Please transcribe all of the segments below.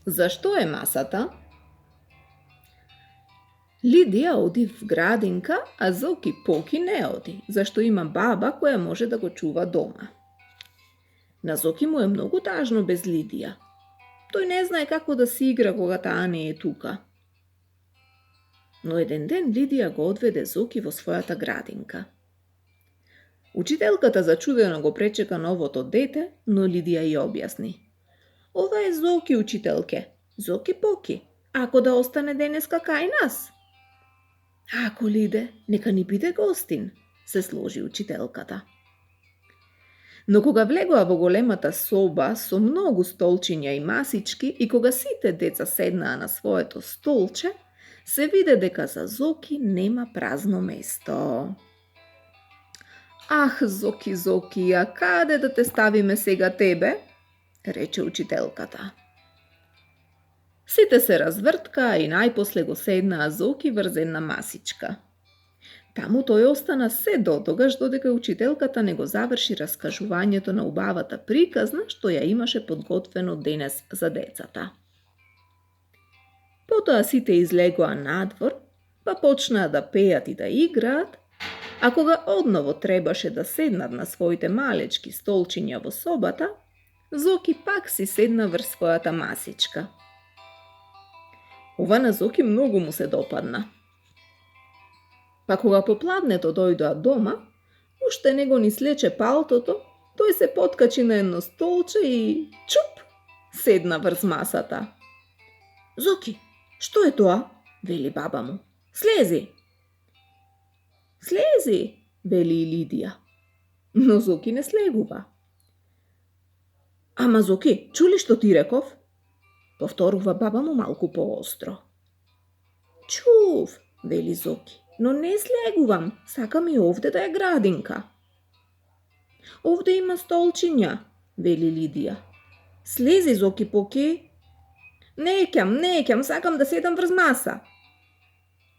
Зашто е масата? Лидија оди в градинка, а Зоки Поки не оди, зашто има баба која може да го чува дома. На Зоки му е многу тажно без Лидија. Тој не знае како да си игра кога таа не е тука. Но еден ден Лидија го одведе Зоки во својата градинка. Учителката зачудено го пречека новото дете, но Лидија ја објасни. Ова е Зоки, учителке. Зоки Поки. Ако да остане денеска кај нас? Ако Лиде, нека ни биде гостин, се сложи учителката. Но кога влегоа во големата соба со многу столчиња и масички и кога сите деца седнаа на своето столче, се виде дека за Зоки нема празно место. Ах, Зоки, Зоки, а каде да те ставиме сега тебе? Рече учителката. Сите се разврткаа и најпосле го седнаа Зоки врз една масичка. Таму тој остана се дотогаш додека учителката не го заврши раскажувањето на убавата приказна што ја имаше подготвено денес за децата. Потоа сите излегоа надвор, па почнаа да пеат и да играат, а кога одново требаше да седнат на своите малечки столчиња во собата, Зоки пак си седна врз својата масичка. Ова на Зоки многу му се допадна. Па кога попладнето дојдоа дома, уште него ни слече палтото, тој се поткачи на едно столче и чуп, седна врз масата. Зоки, што е тоа? Вели баба му. Слези! Слези, вели и Лидија. Но Зоки не слегува. Ама Зоки, чули што ти реков? Повторува баба му малку поостро. Чув, вели Зоки, но не слегувам, сакам и овде да е градинка. Овде има столчиња, вели Лидија. Слези, Зоки Поки. Неќам, сакам да седам врз маса.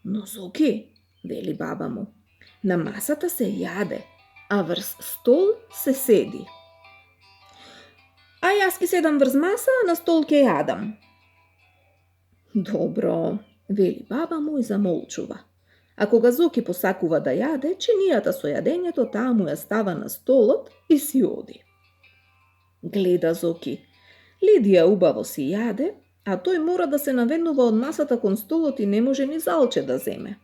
Но Зоки, вели баба му, на масата се јаде, а врз стол се седи. А јас ки седам врз маса, а на стол ке јадам. Добро, вели баба му и замолчува. А кога Зоки посакува да јаде, чинијата со јадењето таа му ја става на столот и си оди. Гледа Зоки. Лидија убаво си јаде, а тој мора да се наведнува од масата кон столот и не може ни залче да земе.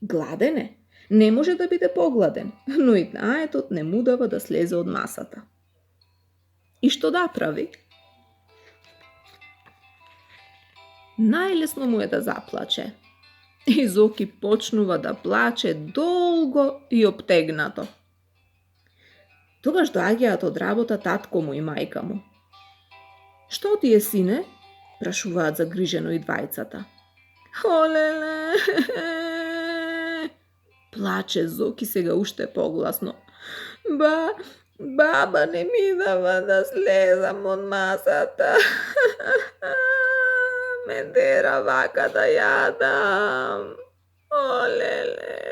Гладен е, не може да биде погладен, но и наетот не му дава да слезе од масата. И што да прави? Најлесно му е да заплаче. И Зоки почнува да плаче долго и обтегнато. Тогаш доаѓаат од работа татко му и мајка му. Што ти е, сине? Прашуваат загрижено и двајцата. Олеле! Плаче Зоки сега уште погласно. Баба не ми дава да слезам од масата. Ме дера вака да јадам. Олеле.